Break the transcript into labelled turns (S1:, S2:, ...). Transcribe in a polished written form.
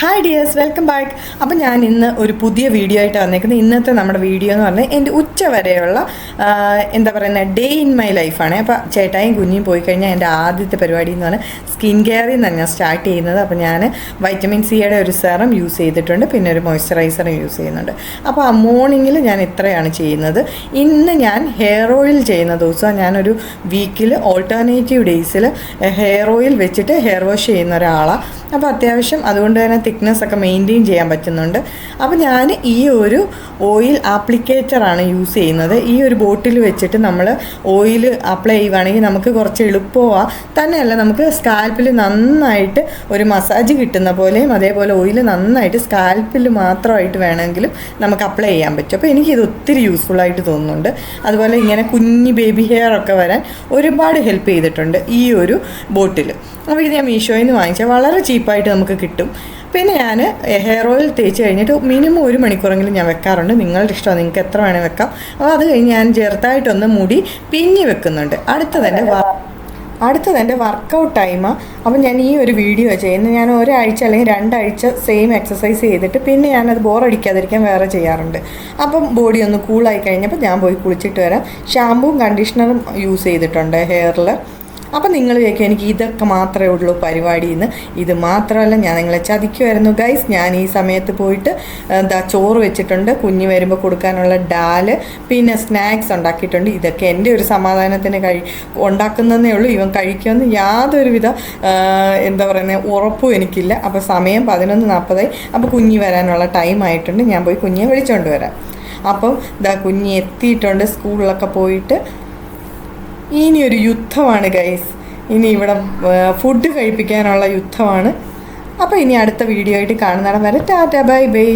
S1: Hi dears, welcome back. അപ്പോൾ ഞാൻ ഇന്ന് ഒരു പുതിയ വീഡിയോ ആയിട്ട് വന്നേക്കുന്നത്. ഇന്നത്തെ നമ്മുടെ വീഡിയോ എന്ന് പറഞ്ഞാൽ എൻ്റെ ഉച്ച വരെയുള്ള എന്താ പറയുന്നത് ഡേ ഇൻ മൈ ലൈഫാണ്. അപ്പോൾ ചേട്ടായും കുഞ്ഞും പോയി കഴിഞ്ഞാൽ എൻ്റെ ആദ്യത്തെ പരിപാടി എന്ന് പറഞ്ഞാൽ സ്കിൻ കെയറിൽ നിന്നാണ് ഞാൻ സ്റ്റാർട്ട് ചെയ്യുന്നത്. അപ്പോൾ ഞാൻ വൈറ്റമിൻ സിയുടെ ഒരു സെറം യൂസ് ചെയ്തിട്ടുണ്ട്, പിന്നെ ഒരു മോയ്സ്ചറൈസറും യൂസ് ചെയ്യുന്നുണ്ട്. അപ്പോൾ ആ മോർണിംഗിൽ ഞാൻ ഇത്രയാണ് ചെയ്യുന്നത്. ഇന്ന് ഞാൻ ഹെയർ ഓയിൽ ചെയ്യുന്ന ദിവസം ഞാനൊരു വീക്കിൽ ഓൾട്ടർനേറ്റീവ് ഡേയ്സിൽ ഹെയർ ഓയിൽ വെച്ചിട്ട് ഹെയർ വാഷ് ചെയ്യുന്ന ഒരാളാണ്. അപ്പോൾ അത്യാവശ്യം അതുകൊണ്ട് തന്നെ തിക്നെസ് ഒക്കെ മെയിൻറ്റെയിൻ ചെയ്യാൻ പറ്റുന്നുണ്ട്. അപ്പോൾ ഞാൻ ഈ ഒരു ഓയിൽ ആപ്ലിക്കേറ്ററാണ് യൂസ് ചെയ്യുന്നത്. ഈ ഒരു ബോട്ടിൽ വെച്ചിട്ട് നമ്മൾ ഓയിൽ അപ്ലൈ ചെയ്യുവാണെങ്കിൽ നമുക്ക് കുറച്ച് എളുപ്പമാണ്. തന്നെയല്ല, നമുക്ക് സ്കാൽപ്പിൽ നന്നായിട്ട് ഒരു മസാജ് കിട്ടുന്ന പോലെയും അതേപോലെ ഓയിൽ നന്നായിട്ട് സ്കാൽപ്പിൽ മാത്രമായിട്ട് വേണമെങ്കിലും നമുക്ക് അപ്ലൈ ചെയ്യാൻ പറ്റും. അപ്പോൾ എനിക്കിത് ഒത്തിരി യൂസ്ഫുള്ളായിട്ട് തോന്നുന്നുണ്ട്. അതുപോലെ ഇങ്ങനെ കുഞ്ഞ് ബേബി ഹെയർ ഒക്കെ വരാൻ ഒരുപാട് ഹെൽപ്പ് ചെയ്തിട്ടുണ്ട് ഈ ഒരു ബോട്ടിൽ. അപ്പോൾ ഇത് ഞാൻ മീഷോയിൽ നിന്ന് വാങ്ങിച്ചാൽ വളരെ ചീപ്പായിട്ട് നമുക്ക് കിട്ടും. പിന്നെ ഞാൻ ഹെയർ ഓയിൽ തേച്ച് കഴിഞ്ഞിട്ട് മിനിമം 1 മണിക്കൂറെങ്കിലും ഞാൻ വെക്കാറുണ്ട്. നിങ്ങളുടെ ഇഷ്ടമാണ്, നിങ്ങൾക്ക് എത്ര വേണേൽ വെക്കാം. അപ്പോൾ അത് കഴിഞ്ഞ് ഞാൻ ചെറുതായിട്ടൊന്ന് മുടി പിഞ്ഞി വെക്കുന്നുണ്ട്. അടുത്തത് എൻ്റെ വർക്കൗട്ട് ടൈമാണ്. അപ്പം ഞാൻ ഈ ഒരു വീഡിയോ ചെയ്യുന്നത്, ഞാൻ ഒരാഴ്ച അല്ലെങ്കിൽ 2 ആഴ്ച സെയിം എക്സസൈസ് ചെയ്തിട്ട് പിന്നെ ഞാനത് ബോറടിക്കാതിരിക്കാൻ വേറെ ചെയ്യാറുണ്ട്. അപ്പം ബോഡി ഒന്ന് കൂളായി കഴിഞ്ഞപ്പോൾ ഞാൻ പോയി കുളിച്ചിട്ട് വരാം. ഷാമ്പൂവും കണ്ടീഷണറും യൂസ് ചെയ്തിട്ടുണ്ട് ഹെയറിൽ. അപ്പം നിങ്ങൾ ചോദിക്കും എനിക്ക് ഇതൊക്കെ മാത്രമേ ഉള്ളൂ പരിപാടി എന്ന്. ഇത് മാത്രമല്ല, ഞാൻ നിങ്ങളെ ചതിക്കുമായിരുന്നു ഗൈസ്. ഞാൻ ഈ സമയത്ത് പോയിട്ട് ചോറ് വെച്ചിട്ടുണ്ട്, കുഞ്ഞ് വരുമ്പോൾ കൊടുക്കാനുള്ള ഡാല്, പിന്നെ സ്നാക്സ് ഉണ്ടാക്കിയിട്ടുണ്ട്. ഇതൊക്കെ എൻ്റെ ഒരു സമാധാനത്തിന് ഉണ്ടാക്കുന്നതേ ഉള്ളൂ. ഇവൻ കഴിക്കുമെന്ന് യാതൊരുവിധ എന്താ പറയുന്നത് ഉറപ്പും എനിക്കില്ല. അപ്പോൾ സമയം 11:40. അപ്പോൾ കുഞ്ഞ് വരാനുള്ള ടൈം ആയിട്ടുണ്ട്. ഞാൻ പോയി കുഞ്ഞിനെ വിളിച്ചുകൊണ്ട് വരാം. അപ്പം കുഞ്ഞ് എത്തിയിട്ടുണ്ട് സ്കൂളിലൊക്കെ പോയിട്ട്. ഇനിയൊരു യുദ്ധമാണ് ഗൈസ്. ഇനി ഇവിടെ ഫുഡ് കഴിപ്പിക്കാനുള്ള യുദ്ധമാണ്. അപ്പോൾ ഇനി അടുത്ത വീഡിയോ ആയിട്ട് കാണുന്നിടം വരെ ടാറ്റ ബൈ ബൈ.